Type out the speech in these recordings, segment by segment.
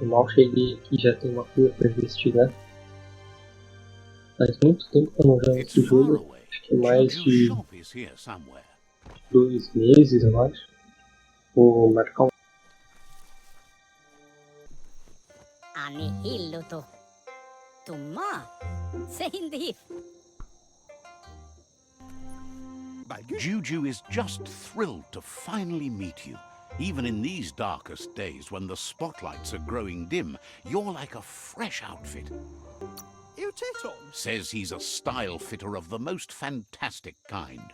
Eu mal cheguei aqui e já tem uma coisa pra investigar. Faz muito tempo que eu não jogo esse jogo. Acho que é mais de 2 meses, eu acho. Vou marcar um. Anihilluto. Tumma. Seindi. Juju is just thrilled to finally meet you. Even in these darkest days when the spotlights are growing dim, you're like a fresh outfit. Says he's a style fitter of the most fantastic kind.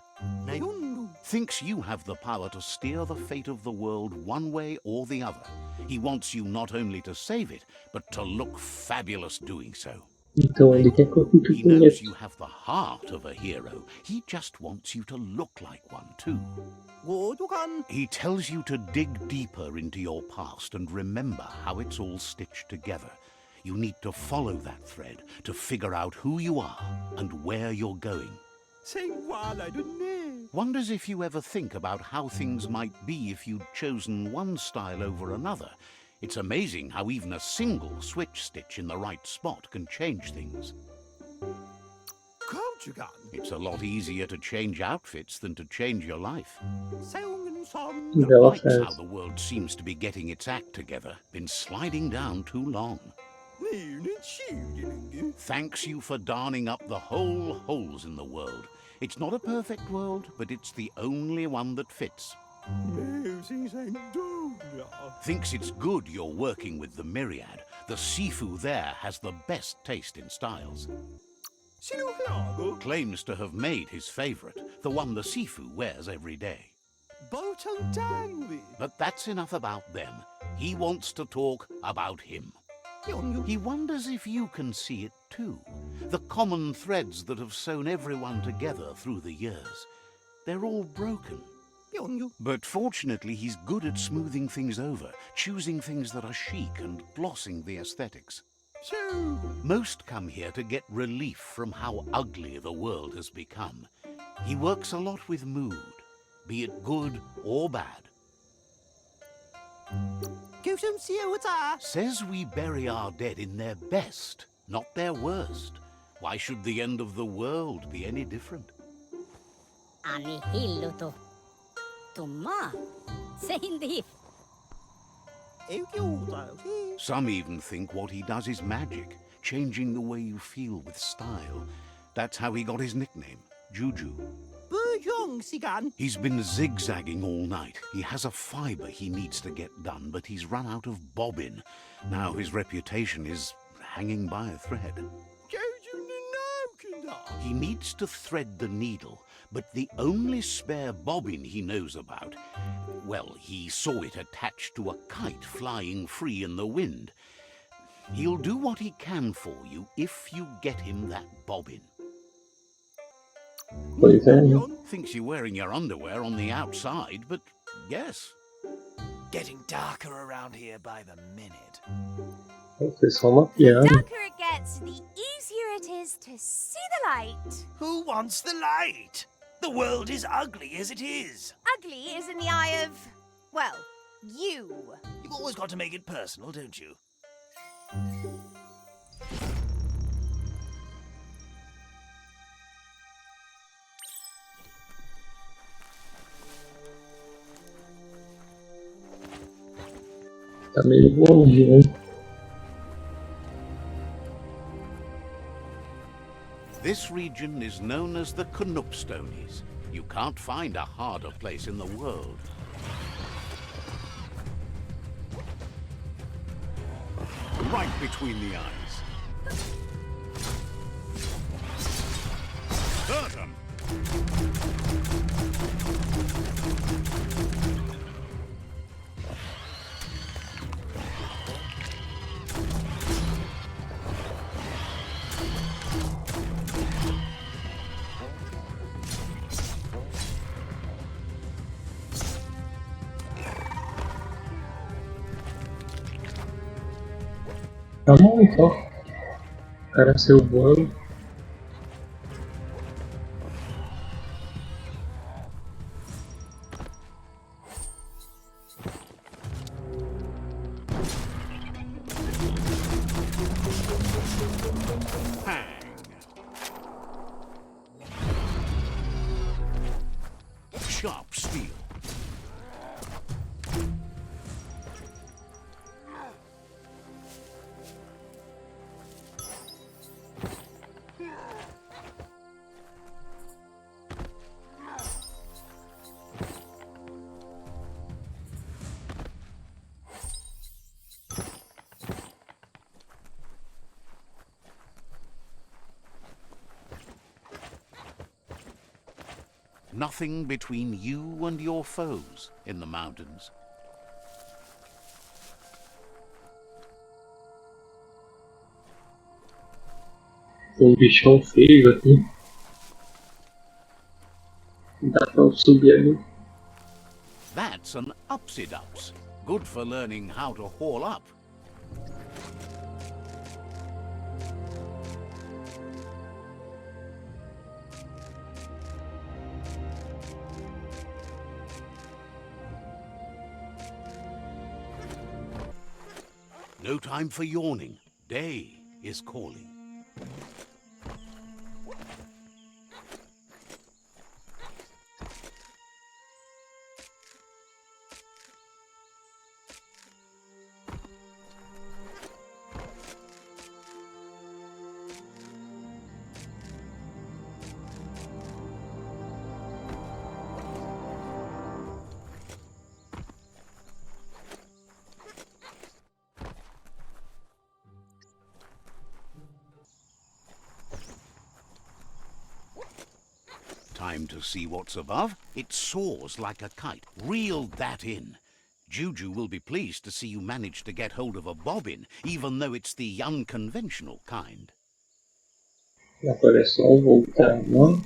Thinks you have the power to steer the fate of the world one way or the other. He wants you not only to save it, but to look fabulous doing so. Então ele quer que eu fique He com knows ele. you have the heart of a hero. He just wants you to look like one too. He tells you to dig deeper into your past and remember how it's all stitched together. You need to follow that thread to figure out who you are and where you're going. Wonders if you ever think about how things might be if you'd chosen one style over another. It's amazing how even a single switch stitch in the right spot can change things. It's a lot easier to change outfits than to change your life. The likes how the world seems to be getting its act together. Been sliding down too long. Thanks you for darning up the whole holes in the world. It's not a perfect world, but it's the only one that fits. Thinks it's good you're working with the Myriad. The Sifu there has the best taste in styles. Claims to have made his favorite, the one the Sifu wears every day. But that's enough about them. He wants to talk about him. He wonders if you can see it too. The common threads that have sewn everyone together through the years. They're all broken. But fortunately he's good at smoothing things over, choosing things that are chic and glossing the aesthetics. Most come here to get relief from how ugly the world has become. He works a lot with mood, be it good or bad. Says we bury our dead in their best, not their worst. Why should the end of the world be any different? Anihilluto. Tumma. Seindi. Some even think what he does is magic, changing the way you feel with style. That's how he got his nickname, Juju. He's been zigzagging all night. He has a fibre he needs to get done, but he's run out of bobbin. Now his reputation is hanging by a thread. He needs to thread the needle, but the only spare bobbin he knows about, well, he saw it attached to a kite flying free in the wind. He'll do what he can for you if you get him that bobbin. Thinks you're wearing your underwear on the outside, but yes. Getting darker around here by the minute. The darker it gets, the easier it is to see the light. Who wants the light? The world is ugly as it is. Ugly is in the eye of, well, you. You've always got to make it personal, don't you? Tá meio longe, hein? This region is known as the Canupstonies. You can't find a harder place in the world. Right between the eyes. Hurt 'em! Tá bom então. O cara saiu voando. Hang. Sharp steel. Nothing between you and your foes in the mountains. Tem um bichão feio aqui. Dá pra eu subir ali. That's an upsy-dups. Good for learning how to haul up. No time for yawning. Day is calling. Time to see what's above. It soars like a kite. Reel that in. Juju will be pleased to see you manage to get hold of a bobbin, even though it's the unconventional kind. Agora é só voltar, não?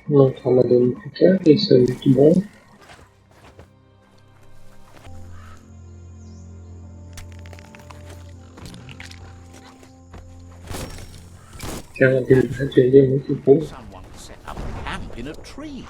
Não tá mandando ficar, isso é muito bom. Que a habilidade ali é muito boa. Someone set up camp in a tree.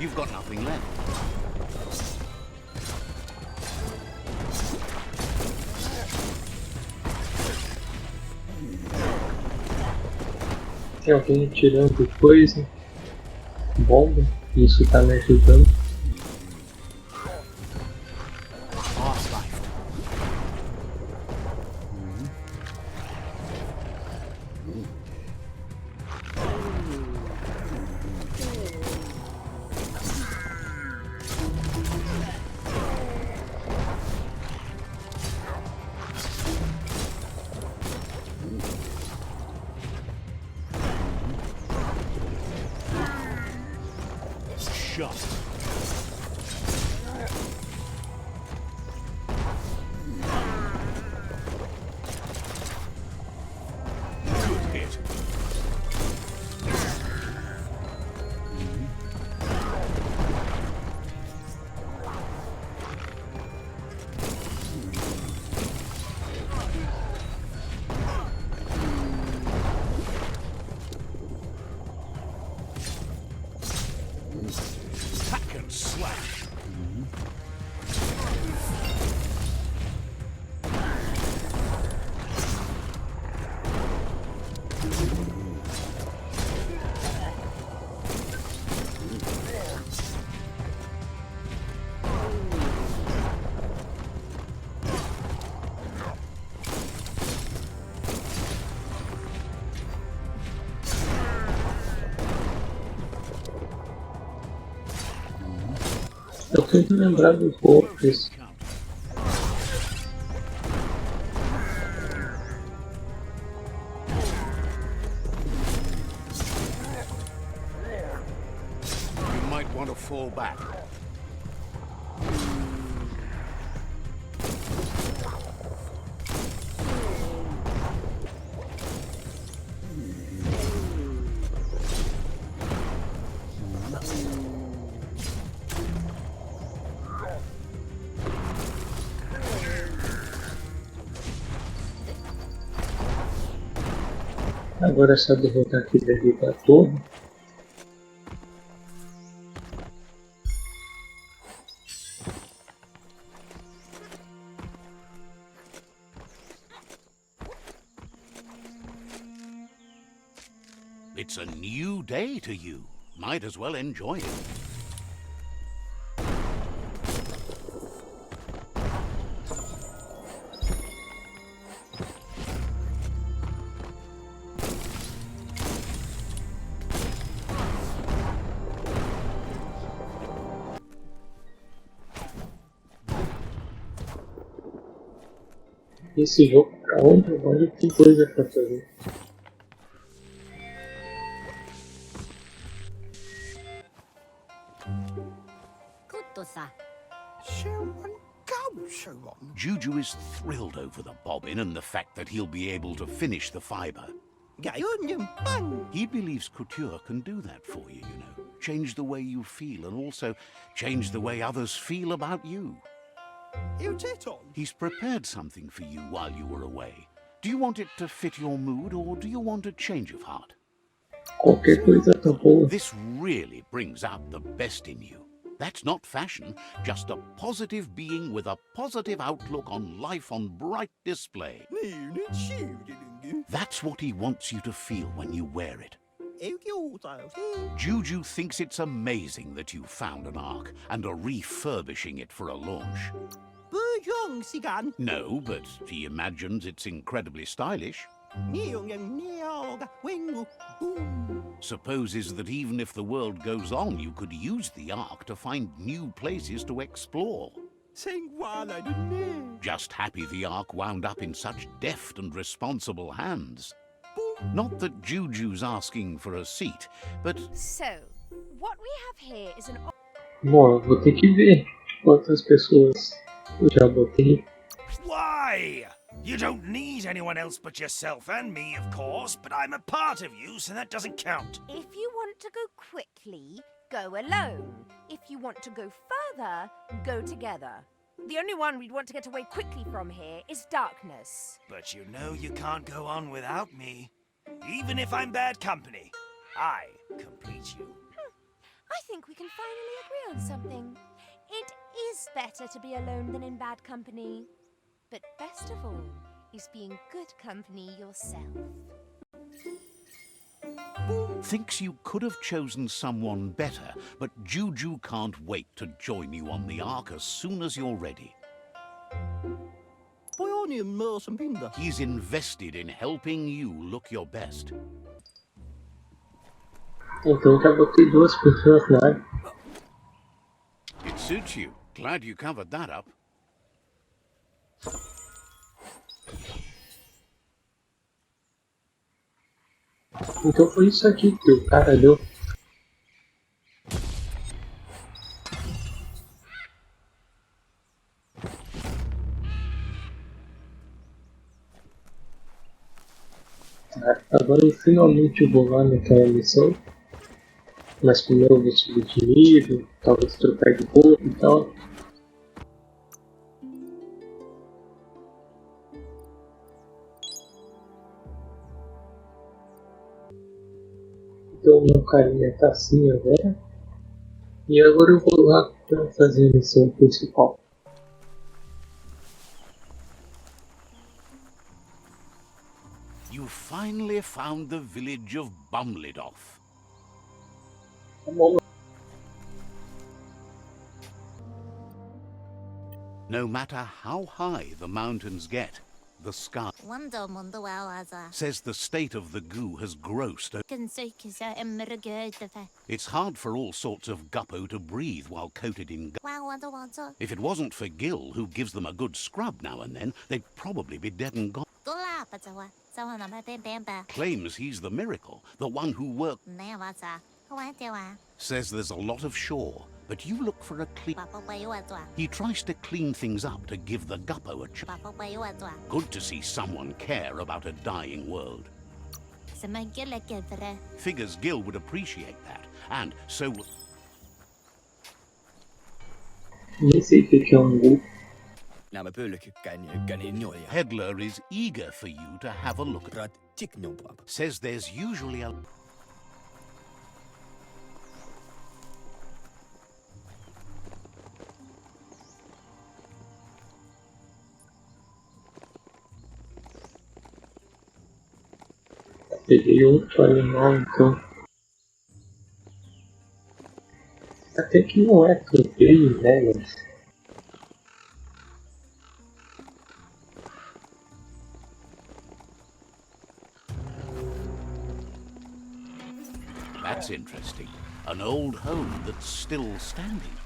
You've got nothing left. Tem alguém tirando coisa, bomba, isso tá me ajudando. Eu tento lembrar dos golpes. fall back. Agora é só derrotar aquele ali da torre. It's a new day to you. Might as well enjoy it. Esse jogo, pra onde eu olho, tem coisa pra fazer. Juju is thrilled over the bobbin and the fact that he'll be able to finish the fibre. He believes couture can do that for you, you know. Change the way you feel and also change the way others feel about you. He's prepared something for you while you were away. Do you want it to fit your mood or do you want a change of heart? Qualquer coisa tá boa. This really brings out the best in you. That's not fashion, just a positive being with a positive outlook on life on bright display. That's what he wants you to feel when you wear it. Juju thinks it's amazing that you found an ark and are refurbishing it for a launch. No, but he imagines it's incredibly stylish. Supposes that even if the world goes on, you could use the ark to find new places to explore. Just happy the ark wound up in such deft and responsible hands. Not that Juju's asking for a seat, but... So, what we have here is an... Bom, eu vou ter que ver quantas pessoas eu já botei. Why? You don't need anyone else but yourself and me, of course, but I'm a part of you, so that doesn't count. If you want to go quickly, go alone. If you want to go further, go together. The only one we'd want to get away quickly from here is darkness. But you know you can't go on without me. Even if I'm bad company, I complete you. I think we can finally agree on something. It is better to be alone than in bad company. But best of all is being good company yourself. Thinks you could have chosen someone better, but Juju can't wait to join you on the ark as soon as you're ready. He's invested in helping you look your best. Então já botei duas pessoas na área. It suits you. Glad you covered that up. Então foi isso aqui que o cara deu. Agora eu finalmente vou lá naquela missão. Mas primeiro eu vou subir de nível, talvez trocar de roupa e tal. Então meu carinha tá assim agora. E agora eu vou lá para fazer a missão principal. You finally found the village of Bumlidoff. Tá bom. No matter how high the mountains get, the sky says the state of the goo has grossed. It's hard for all sorts of guppo to breathe while coated in goo. If it wasn't for Gil, who gives them a good scrub now and then, they'd probably be dead and gone. Claims he's the miracle, the one who worked. Says there's a lot of shore, but you look for a clean... He tries to clean things up to give the guppo a chance. Good to see someone care about a dying world. Figures Gil would appreciate that, and so would... Nem sei o que é gol. Peddler is eager for you to have a look at it. Says there's usually a... Peguei outro animal, então. Até que não é tão feio, né, mas... That's interesting. An old home that's still standing.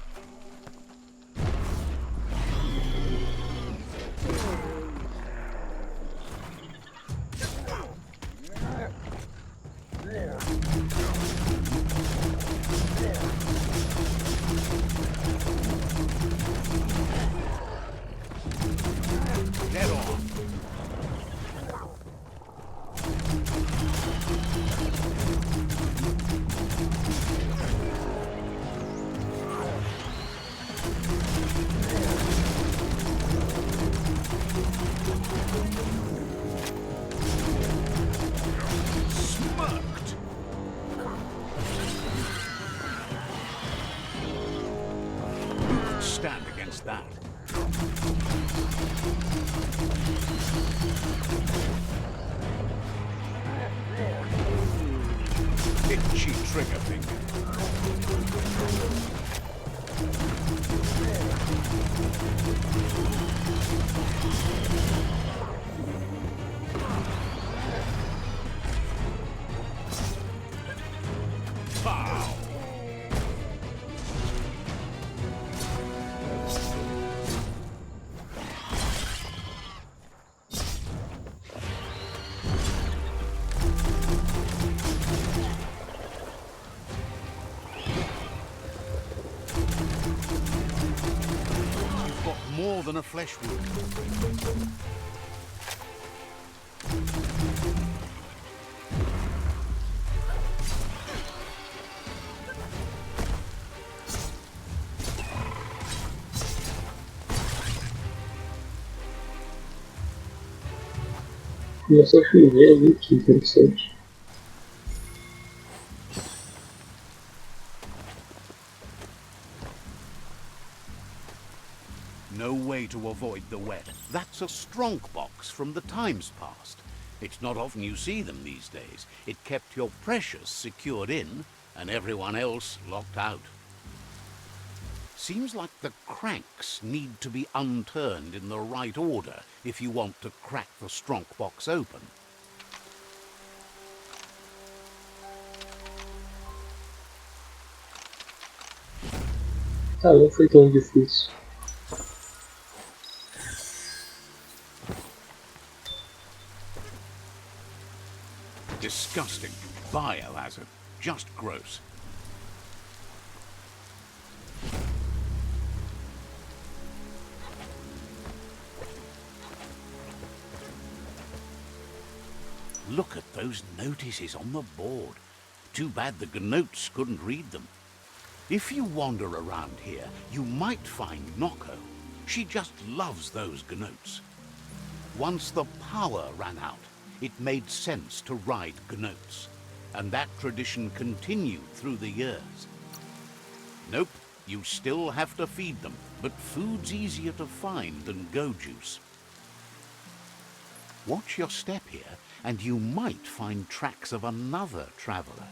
Get on. Smirked. Who could stand against that? Itchy trigger finger. Pow! You've got more than a flesh wound. Começou a chover ali, que interessante. No way to avoid the wet. That's a strong box from the times past. It's not often you see them these days. It kept your precious secured in and everyone else locked out. Seems like the cranks need to be unturned in the right order if you want to crack the strong box open. Ah, não foi tão difícil. Disgusting. Biohazard. Just gross. Look at those notices on the board. Too bad the gnotes couldn't read them. If you wander around here, you might find Noko. She just loves those gnotes. Once the power ran out, it made sense to ride gnotes, and that tradition continued through the years. Nope, you still have to feed them, but food's easier to find than go juice. Watch your step here, and you might find tracks of another traveller.